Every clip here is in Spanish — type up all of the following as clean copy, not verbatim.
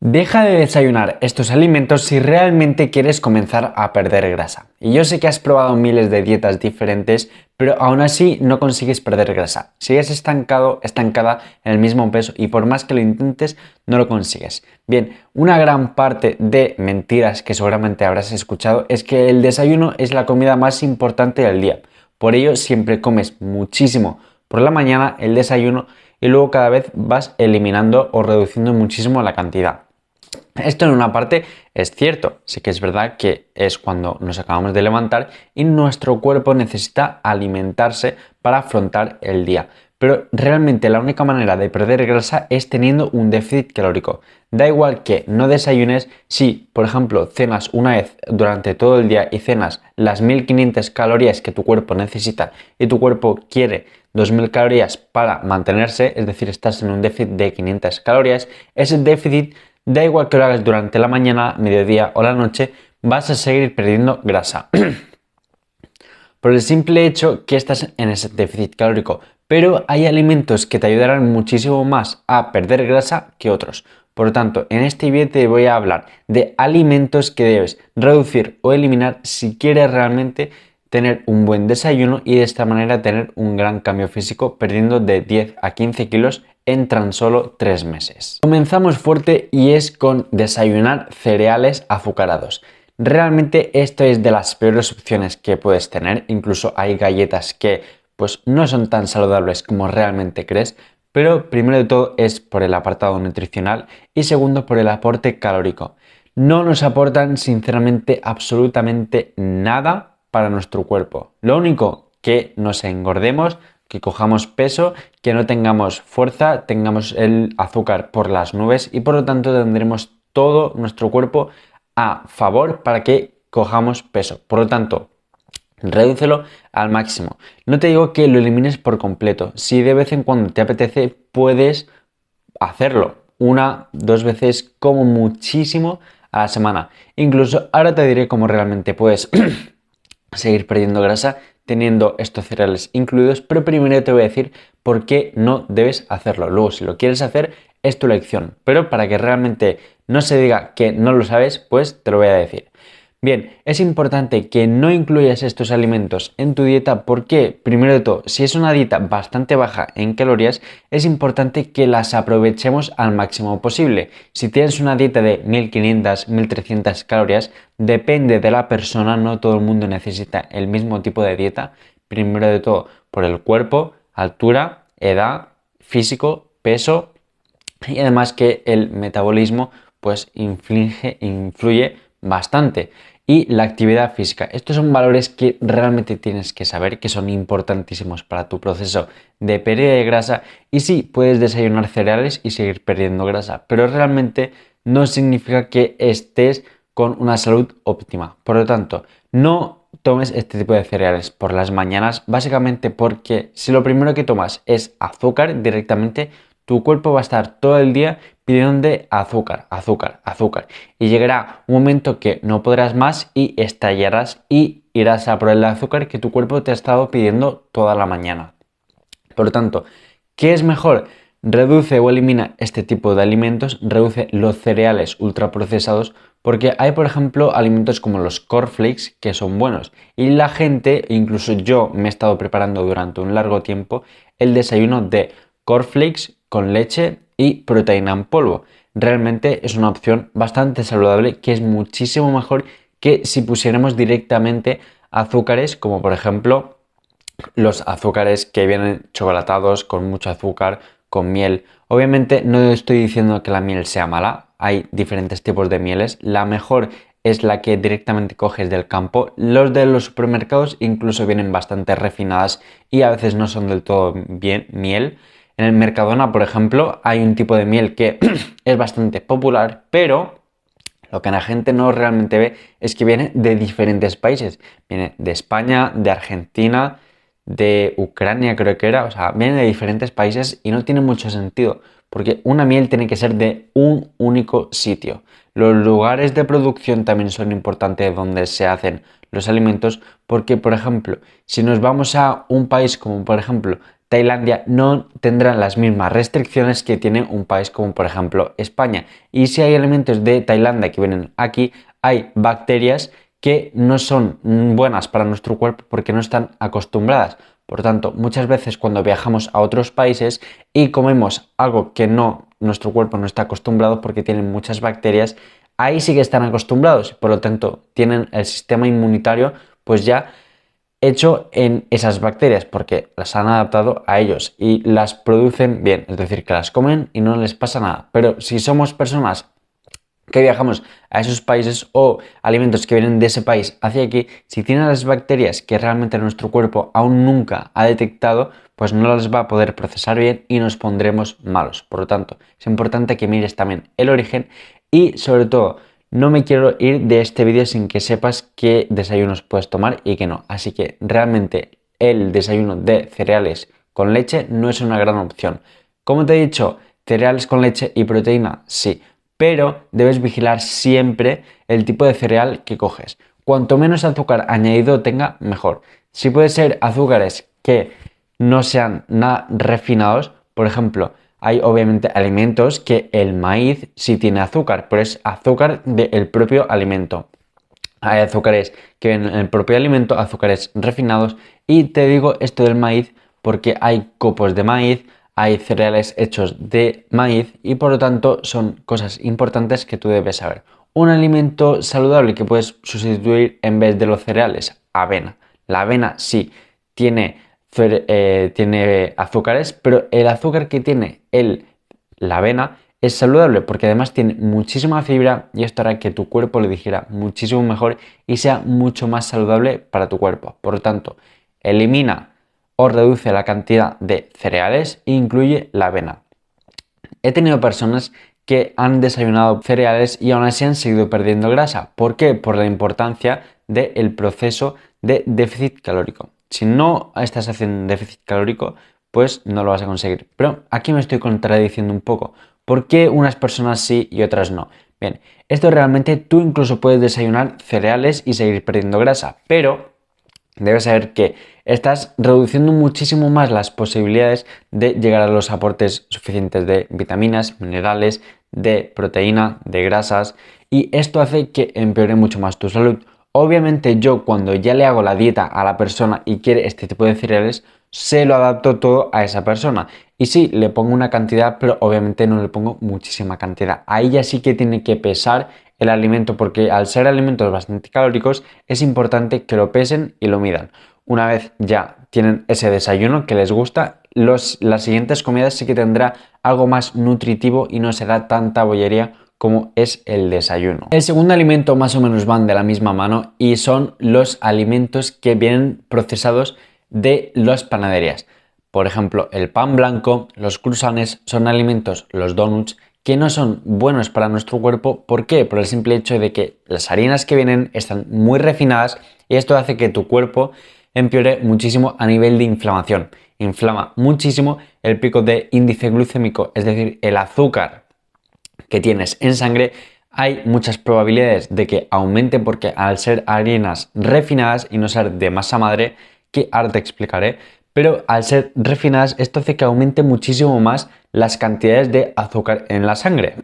Deja de desayunar estos alimentos si realmente quieres comenzar a perder grasa. Y yo sé que has probado miles de dietas diferentes, pero aún así no consigues perder grasa. Sigues estancado, estancada en el mismo peso y por más que lo intentes, no lo consigues. Bien, una gran parte de mentiras que seguramente habrás escuchado es que el desayuno es la comida más importante del día. Por ello, siempre comes muchísimo por la mañana el desayuno y luego cada vez vas eliminando o reduciendo muchísimo la cantidad. Esto en una parte es cierto, sí que es verdad que es cuando nos acabamos de levantar y nuestro cuerpo necesita alimentarse para afrontar el día. Pero realmente la única manera de perder grasa es teniendo un déficit calórico. Da igual que no desayunes, si por ejemplo cenas una vez durante todo el día y cenas las 1500 calorías que tu cuerpo necesita y tu cuerpo quiere 2000 calorías para mantenerse, es decir, estás en un déficit de 500 calorías, ese déficit da igual que lo hagas durante la mañana, mediodía o la noche, vas a seguir perdiendo grasa. Por el simple hecho que estás en ese déficit calórico. Pero hay alimentos que te ayudarán muchísimo más a perder grasa que otros. Por lo tanto, en este vídeo te voy a hablar de alimentos que debes reducir o eliminar si quieres realmente tener un buen desayuno y de esta manera tener un gran cambio físico perdiendo de 10 a 15 kilos en tan solo 3 meses. Comenzamos fuerte y es con desayunar cereales azucarados. Realmente esto es de las peores opciones que puedes tener, incluso hay galletas que pues no son tan saludables como realmente crees, pero primero de todo es por el apartado nutricional y segundo por el aporte calórico. No nos aportan sinceramente absolutamente nada para nuestro cuerpo. Lo único que nos engordemos, que cojamos peso, que no tengamos fuerza, tengamos el azúcar por las nubes y por lo tanto tendremos todo nuestro cuerpo a favor para que cojamos peso. Por lo tanto, redúcelo al máximo. No te digo que lo elimines por completo. Si de vez en cuando te apetece, puedes hacerlo una, dos veces como muchísimo a la semana. Incluso ahora te diré cómo realmente puedes seguir perdiendo grasa teniendo estos cereales incluidos, pero primero te voy a decir por qué no debes hacerlo. Luego, si lo quieres hacer, es tu elección, pero para que realmente no se diga que no lo sabes, pues te lo voy a decir. Bien, es importante que no incluyas estos alimentos en tu dieta porque, primero de todo, si es una dieta bastante baja en calorías, es importante que las aprovechemos al máximo posible. Si tienes una dieta de 1500, 1300 calorías, depende de la persona, no todo el mundo necesita el mismo tipo de dieta. Primero de todo, por el cuerpo, altura, edad, físico, peso y además que el metabolismo pues influye bastante. Y la actividad física. Estos son valores que realmente tienes que saber, que son importantísimos para tu proceso de pérdida de grasa. Y sí, puedes desayunar cereales y seguir perdiendo grasa, pero realmente no significa que estés con una salud óptima. Por lo tanto, no tomes este tipo de cereales por las mañanas, básicamente porque si lo primero que tomas es azúcar directamente, tu cuerpo va a estar todo el día pidiendo azúcar, azúcar, azúcar. Y llegará un momento que no podrás más y estallarás y irás a por el azúcar que tu cuerpo te ha estado pidiendo toda la mañana. Por lo tanto, ¿qué es mejor? Reduce o elimina este tipo de alimentos, reduce los cereales ultraprocesados, porque hay, por ejemplo, alimentos como los cornflakes que son buenos. Y la gente, incluso yo me he estado preparando durante un largo tiempo, el desayuno de cornflakes con leche y proteína en polvo. Realmente es una opción bastante saludable que es muchísimo mejor que si pusiéramos directamente azúcares como por ejemplo los azúcares que vienen chocolatados con mucho azúcar, con miel. Obviamente no estoy diciendo que la miel sea mala, hay diferentes tipos de mieles. La mejor es la que directamente coges del campo. Los de los supermercados incluso vienen bastante refinadas y a veces no son del todo bien miel. En el Mercadona, por ejemplo, hay un tipo de miel que es bastante popular, pero lo que la gente no realmente ve es que viene de diferentes países. Viene de España, de Argentina, de Ucrania creo que era, o sea, viene de diferentes países y no tiene mucho sentido, porque una miel tiene que ser de un único sitio. Los lugares de producción también son importantes donde se hacen los alimentos, porque por ejemplo, si nos vamos a un país como por ejemplo Tailandia no tendrán las mismas restricciones que tiene un país como por ejemplo España. Y si hay alimentos de Tailandia que vienen aquí, hay bacterias que no son buenas para nuestro cuerpo porque no están acostumbradas. Por tanto, muchas veces cuando viajamos a otros países y comemos algo que nuestro cuerpo no está acostumbrado porque tienen muchas bacterias, ahí sí que están acostumbrados. Por lo tanto, tienen el sistema inmunitario pues ya hecho en esas bacterias porque las han adaptado a ellos y las producen bien, es decir, que las comen y no les pasa nada. Pero si somos personas que viajamos a esos países o alimentos que vienen de ese país hacia aquí, si tienen las bacterias que realmente nuestro cuerpo aún nunca ha detectado, pues no las va a poder procesar bien y nos pondremos malos. Por lo tanto, es importante que mires también el origen y sobre todo, no me quiero ir de este vídeo sin que sepas qué desayunos puedes tomar y qué no. Así que realmente el desayuno de cereales con leche no es una gran opción. Como te he dicho, cereales con leche y proteína, sí, pero debes vigilar siempre el tipo de cereal que coges. Cuanto menos azúcar añadido tenga, mejor. Si puede ser azúcares que no sean nada refinados, por ejemplo, hay obviamente alimentos que el maíz sí tiene azúcar, pero es azúcar del propio alimento. Hay azúcares que vienen en el propio alimento, azúcares refinados, y te digo esto del maíz porque hay copos de maíz, hay cereales hechos de maíz y por lo tanto son cosas importantes que tú debes saber. Un alimento saludable que puedes sustituir en vez de los cereales, avena. La avena sí tiene, tiene azúcares, pero el azúcar que tiene la avena es saludable porque además tiene muchísima fibra y esto hará que tu cuerpo lo digiera muchísimo mejor y sea mucho más saludable para tu cuerpo. Por lo tanto, elimina o reduce la cantidad de cereales e incluye la avena. He tenido personas que han desayunado cereales y aún así han seguido perdiendo grasa. ¿Por qué? Por la importancia del proceso de déficit calórico. Si no estás haciendo un déficit calórico, pues no lo vas a conseguir. Pero aquí me estoy contradiciendo un poco. ¿Por qué unas personas sí y otras no? Bien, esto realmente tú incluso puedes desayunar cereales y seguir perdiendo grasa, pero debes saber que estás reduciendo muchísimo más las posibilidades de llegar a los aportes suficientes de vitaminas, minerales, de proteína, de grasas, y esto hace que empeore mucho más tu salud. Obviamente yo cuando ya le hago la dieta a la persona y quiere este tipo de cereales, se lo adapto todo a esa persona. Y sí, le pongo una cantidad, pero obviamente no le pongo muchísima cantidad. Ahí ya sí que tiene que pesar el alimento porque al ser alimentos bastante calóricos es importante que lo pesen y lo midan. Una vez ya tienen ese desayuno que les gusta, las siguientes comidas sí que tendrá algo más nutritivo y no será tanta bollería como es el desayuno. El segundo alimento más o menos van de la misma mano y son los alimentos que vienen procesados de las panaderías. Por ejemplo, el pan blanco, los croissants son alimentos, los donuts, que no son buenos para nuestro cuerpo. ¿Por qué? Por el simple hecho de que las harinas que vienen están muy refinadas y esto hace que tu cuerpo empeore muchísimo a nivel de inflamación. Inflama muchísimo el pico de índice glucémico, es decir, el azúcar que tienes en sangre. Hay muchas probabilidades de que aumente porque al ser harinas refinadas y no ser de masa madre, que ahora te explicaré, pero al ser refinadas esto hace que aumente muchísimo más las cantidades de azúcar en la sangre.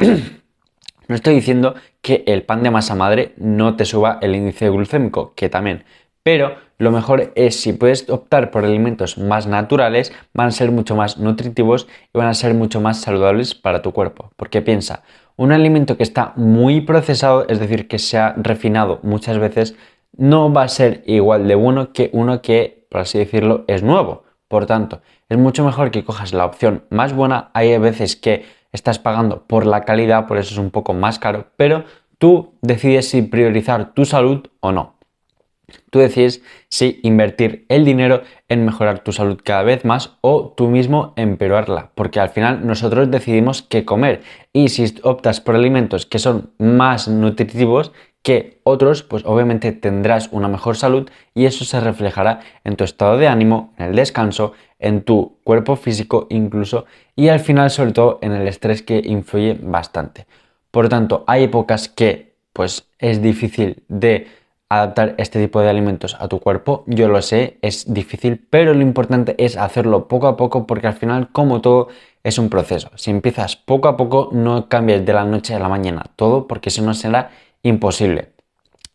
No estoy diciendo que el pan de masa madre no te suba el índice glucémico, que también, pero lo mejor es si puedes optar por alimentos más naturales, van a ser mucho más nutritivos y van a ser mucho más saludables para tu cuerpo. Porque piensa, un alimento que está muy procesado, es decir, que se ha refinado muchas veces, no va a ser igual de bueno que uno que, por así decirlo, es nuevo. Por tanto, es mucho mejor que cojas la opción más buena. Hay veces que estás pagando por la calidad, por eso es un poco más caro, pero tú decides si priorizar tu salud o no. Tú decides si invertir el dinero en mejorar tu salud cada vez más o tú mismo empeorarla, porque al final nosotros decidimos qué comer y si optas por alimentos que son más nutritivos que otros, pues obviamente tendrás una mejor salud y eso se reflejará en tu estado de ánimo, en el descanso, en tu cuerpo físico incluso y al final sobre todo en el estrés que influye bastante. Por lo tanto, hay épocas que pues es difícil de adaptar este tipo de alimentos a tu cuerpo. Yo lo sé, es difícil, pero lo importante es hacerlo poco a poco porque al final, como todo, es un proceso. Si empiezas poco a poco, no cambies de la noche a la mañana todo porque si no será imposible.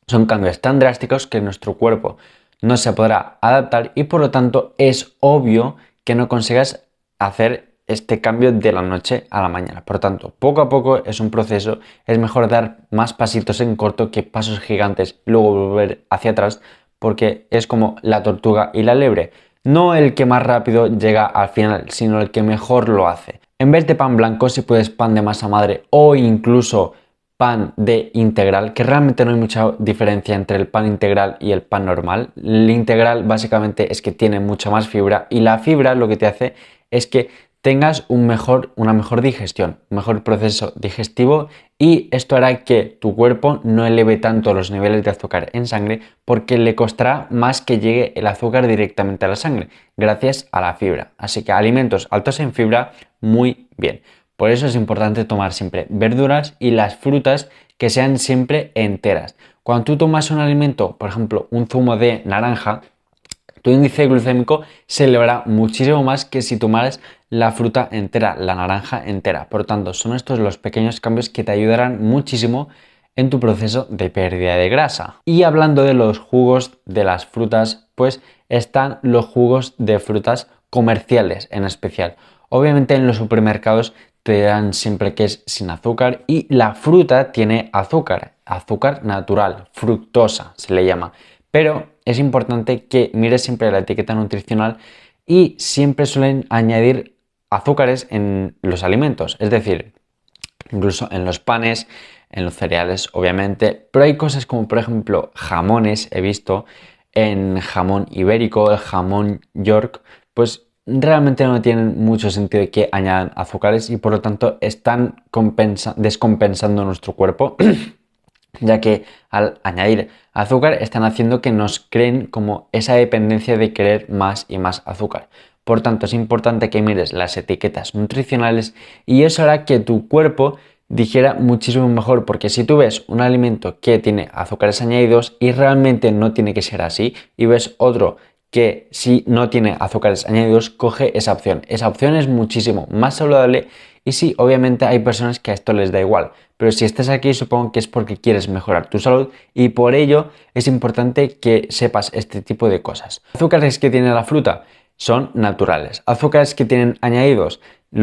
Son cambios tan drásticos que nuestro cuerpo no se podrá adaptar y por lo tanto es obvio que no consigas hacer este cambio de la noche a la mañana. Por lo tanto, poco a poco es un proceso, es mejor dar más pasitos en corto que pasos gigantes y luego volver hacia atrás porque es como la tortuga y la liebre. No el que más rápido llega al final, sino el que mejor lo hace. En vez de pan blanco, si puedes pan de masa madre o incluso pan de integral, que realmente no hay mucha diferencia entre el pan integral y el pan normal. El integral básicamente es que tiene mucha más fibra y la fibra lo que te hace es que tengas una mejor digestión, un mejor proceso digestivo y esto hará que tu cuerpo no eleve tanto los niveles de azúcar en sangre porque le costará más que llegue el azúcar directamente a la sangre gracias a la fibra. Así que alimentos altos en fibra, muy bien. Por eso es importante tomar siempre verduras y las frutas que sean siempre enteras. Cuando tú tomas un alimento, por ejemplo, un zumo de naranja, tu índice glucémico se elevará muchísimo más que si tomaras la fruta entera, la naranja entera. Por tanto, son estos los pequeños cambios que te ayudarán muchísimo en tu proceso de pérdida de grasa. Y hablando de los jugos de las frutas, pues están los jugos de frutas comerciales en especial. Obviamente en los supermercados te dirán siempre que es sin azúcar y la fruta tiene azúcar, azúcar natural, fructosa se le llama. Pero es importante que mires siempre la etiqueta nutricional y siempre suelen añadir azúcares en los alimentos, es decir, incluso en los panes, en los cereales, obviamente, pero hay cosas como por ejemplo jamones, he visto en jamón ibérico, el jamón York, pues realmente no tienen mucho sentido que añadan azúcares y por lo tanto están descompensando nuestro cuerpo ya que al añadir azúcar están haciendo que nos creen como esa dependencia de querer más y más azúcar. Por tanto, es importante que mires las etiquetas nutricionales y eso hará que tu cuerpo digiera muchísimo mejor, porque si tú ves un alimento que tiene azúcares añadidos y realmente no tiene que ser así, y ves otro que si no tiene azúcares añadidos, coge esa opción. Esa opción es muchísimo más saludable y sí, obviamente hay personas que a esto les da igual, pero si estás aquí supongo que es porque quieres mejorar tu salud y por ello es importante que sepas este tipo de cosas. Azúcares que tiene la fruta son naturales. Azúcares que tienen añadidos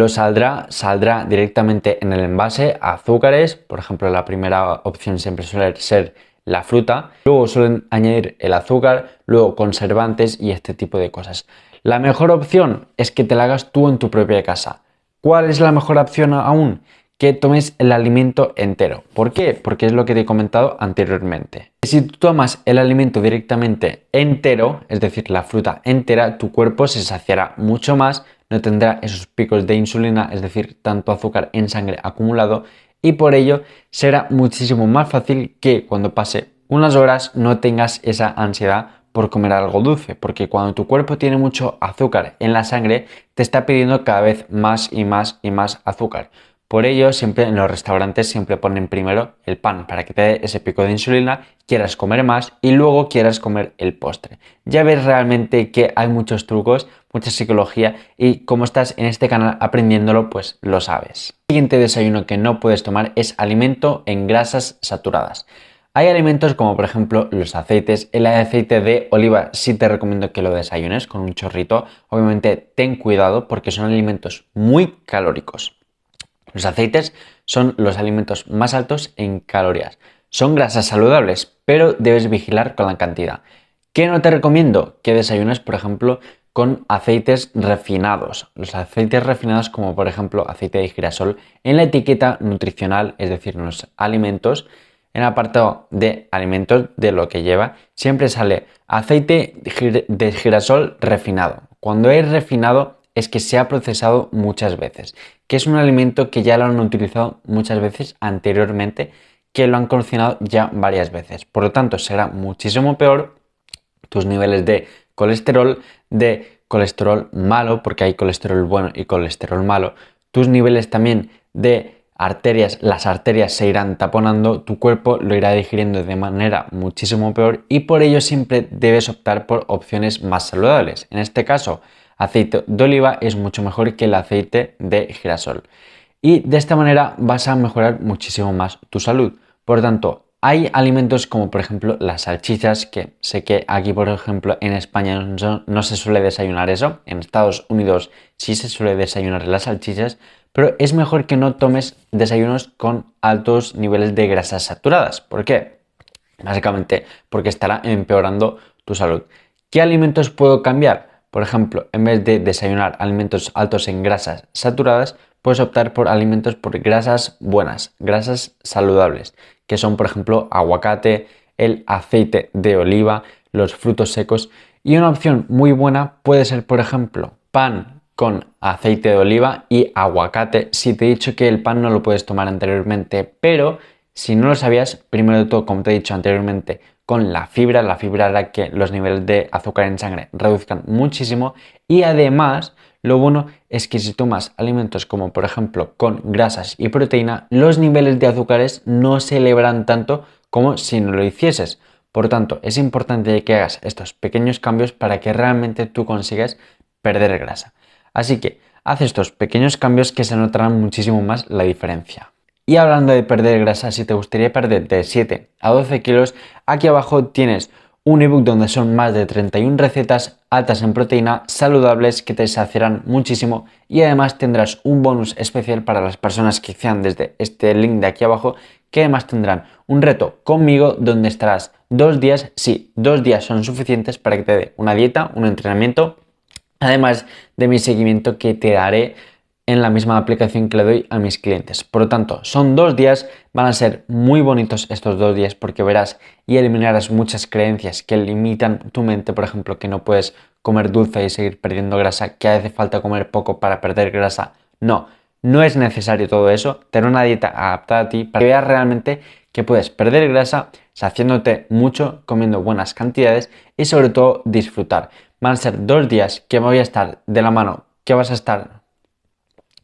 saldrá directamente en el envase. Azúcares, por ejemplo, la primera opción siempre suele ser la fruta, luego suelen añadir el azúcar, luego conservantes y este tipo de cosas. La mejor opción es que te la hagas tú en tu propia casa. ¿Cuál es la mejor opción aún? Que tomes el alimento entero. ¿Por qué? Porque es lo que te he comentado anteriormente. Si tú tomas el alimento directamente entero, es decir, la fruta entera, tu cuerpo se saciará mucho más, no tendrá esos picos de insulina, es decir, tanto azúcar en sangre acumulado, y por ello será muchísimo más fácil que cuando pase unas horas no tengas esa ansiedad por comer algo dulce, porque cuando tu cuerpo tiene mucho azúcar en la sangre, te está pidiendo cada vez más y más y más azúcar. Por ello, siempre en los restaurantes siempre ponen primero el pan para que te dé ese pico de insulina, quieras comer más y luego quieras comer el postre. Ya ves realmente que hay muchos trucos, mucha psicología y como estás en este canal aprendiéndolo, pues lo sabes. El siguiente desayuno que no puedes tomar es alimento en grasas saturadas. Hay alimentos como por ejemplo los aceites. El aceite de oliva sí te recomiendo que lo desayunes con un chorrito. Obviamente ten cuidado porque son alimentos muy calóricos. Los aceites son los alimentos más altos en calorías. Son grasas saludables, pero debes vigilar con la cantidad. ¿Qué no te recomiendo? Que desayunes, por ejemplo, con aceites refinados. Los aceites refinados, como por ejemplo aceite de girasol, en la etiqueta nutricional, es decir, en los alimentos, en el apartado de alimentos de lo que lleva, siempre sale aceite de girasol refinado. Cuando es refinado es que se ha procesado muchas veces, que es un alimento que ya lo han utilizado muchas veces anteriormente, que lo han cocinado ya varias veces. Por lo tanto, será muchísimo peor tus niveles de colesterol malo, porque hay colesterol bueno y colesterol malo, tus niveles también de arterias, las arterias se irán taponando, tu cuerpo lo irá digiriendo de manera muchísimo peor y por ello siempre debes optar por opciones más saludables. En este caso, aceite de oliva es mucho mejor que el aceite de girasol. Y de esta manera vas a mejorar muchísimo más tu salud. Por tanto, hay alimentos como por ejemplo las salchichas, que sé que aquí por ejemplo en España no se suele desayunar eso, en Estados Unidos sí se suele desayunar las salchichas, pero es mejor que no tomes desayunos con altos niveles de grasas saturadas. ¿Por qué? Básicamente porque estará empeorando tu salud. ¿Qué alimentos puedo cambiar? Por ejemplo, en vez de desayunar alimentos altos en grasas saturadas, puedes optar por alimentos por grasas buenas, grasas saludables, que son por ejemplo aguacate, el aceite de oliva, los frutos secos. Y una opción muy buena puede ser por ejemplo pan con aceite de oliva y aguacate. Si te he dicho que el pan no lo puedes tomar anteriormente, pero si no lo sabías, primero de todo, como te he dicho anteriormente, con la fibra hará que los niveles de azúcar en sangre reduzcan muchísimo y además lo bueno es que si tomas alimentos como por ejemplo con grasas y proteína, los niveles de azúcares no se elevarán tanto como si no lo hicieses. Por tanto, es importante que hagas estos pequeños cambios para que realmente tú consigas perder grasa. Así que haz estos pequeños cambios que se notarán muchísimo más la diferencia. Y hablando de perder grasa, si te gustaría perder de 7 a 12 kilos, aquí abajo tienes un ebook donde son más de 31 recetas altas en proteína, saludables, que te saciarán muchísimo y además tendrás un bonus especial para las personas que sean desde este link de aquí abajo, que además tendrán un reto conmigo donde estarás 2 días, sí, 2 días son suficientes para que te dé una dieta, un entrenamiento, además de mi seguimiento que te daré en la misma aplicación que le doy a mis clientes. Por lo tanto, son 2 días, van a ser muy bonitos estos 2 días porque verás y eliminarás muchas creencias que limitan tu mente, por ejemplo, que no puedes comer dulce y seguir perdiendo grasa, que hace falta comer poco para perder grasa. No, no es necesario todo eso, tener una dieta adaptada a ti para que veas realmente que puedes perder grasa saciándote mucho, comiendo buenas cantidades y sobre todo disfrutar. Van a ser 2 días que voy a estar de la mano, que vas a estar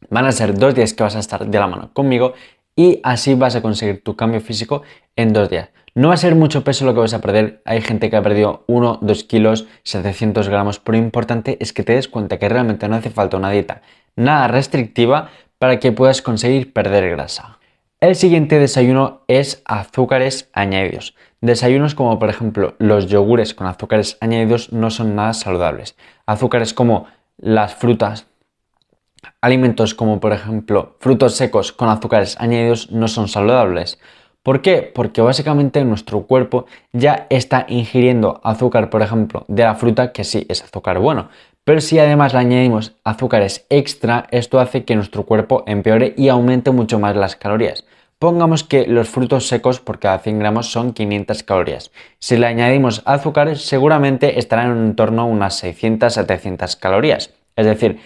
Van a ser 2 días que vas a estar de la mano conmigo y así vas a conseguir tu cambio físico en 2 días. No va a ser mucho peso lo que vas a perder. Hay gente que ha perdido 1, 2 kilos, 700 gramos, pero lo importante es que te des cuenta que realmente no hace falta una dieta nada restrictiva para que puedas conseguir perder grasa. El siguiente desayuno es azúcares añadidos. Desayunos como por ejemplo los yogures con azúcares añadidos no son nada saludables. Azúcares como las frutas, alimentos como por ejemplo frutos secos con azúcares añadidos no son saludables. ¿Por qué? Porque básicamente nuestro cuerpo ya está ingiriendo azúcar, por ejemplo, de la fruta, que sí es azúcar bueno. Pero si además le añadimos azúcares extra, esto hace que nuestro cuerpo empeore y aumente mucho más las calorías. Pongamos que los frutos secos por cada 100 gramos son 500 calorías. Si le añadimos azúcares, seguramente estarán en torno a unas 600-700 calorías. Es decir,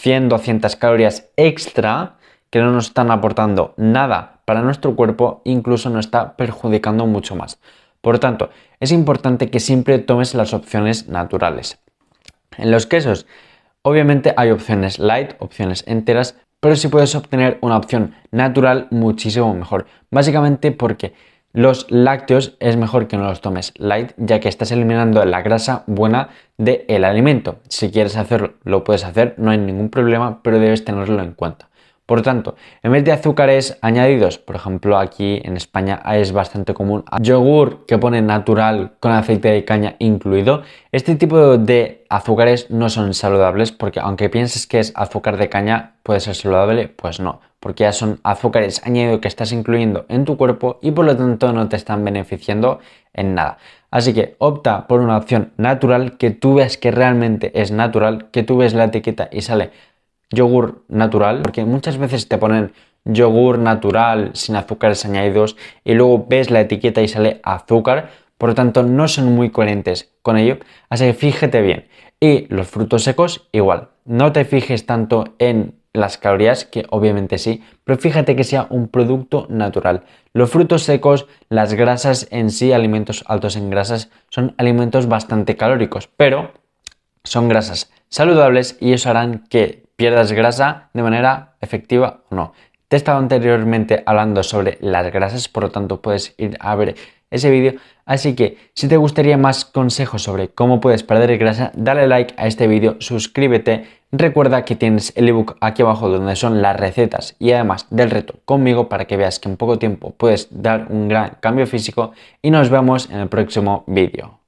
100-200 calorías extra que no nos están aportando nada para nuestro cuerpo, incluso nos está perjudicando mucho más. Por tanto, es importante que siempre tomes las opciones naturales. En los quesos, obviamente hay opciones light, opciones enteras, pero si puedes obtener una opción natural, muchísimo mejor. Básicamente porque los lácteos es mejor que no los tomes light, ya que estás eliminando la grasa buena del alimento. Si quieres hacerlo, lo puedes hacer, no hay ningún problema, pero debes tenerlo en cuenta. Por tanto, en vez de azúcares añadidos, por ejemplo aquí en España es bastante común yogur que pone natural con aceite de caña incluido, este tipo de azúcares no son saludables porque aunque pienses que es azúcar de caña puede ser saludable, pues no, porque ya son azúcares añadidos que estás incluyendo en tu cuerpo y por lo tanto no te están beneficiando en nada. Así que opta por una opción natural que tú veas que realmente es natural, que tú ves la etiqueta y sale yogur natural, porque muchas veces te ponen yogur natural sin azúcares añadidos y luego ves la etiqueta y sale azúcar, por lo tanto no son muy coherentes con ello, así que fíjate bien. Y los frutos secos igual, no te fijes tanto en las calorías, que obviamente sí, pero fíjate que sea un producto natural. Los frutos secos, las grasas en sí, alimentos altos en grasas, son alimentos bastante calóricos, pero son grasas saludables y eso harán que pierdas grasa de manera efectiva o no. Te he estado anteriormente hablando sobre las grasas, por lo tanto puedes ir a ver ese vídeo. Así que si te gustaría más consejos sobre cómo puedes perder grasa, dale like a este vídeo, suscríbete. Recuerda que tienes el ebook aquí abajo donde son las recetas y además del reto conmigo para que veas que en poco tiempo puedes dar un gran cambio físico y nos vemos en el próximo vídeo.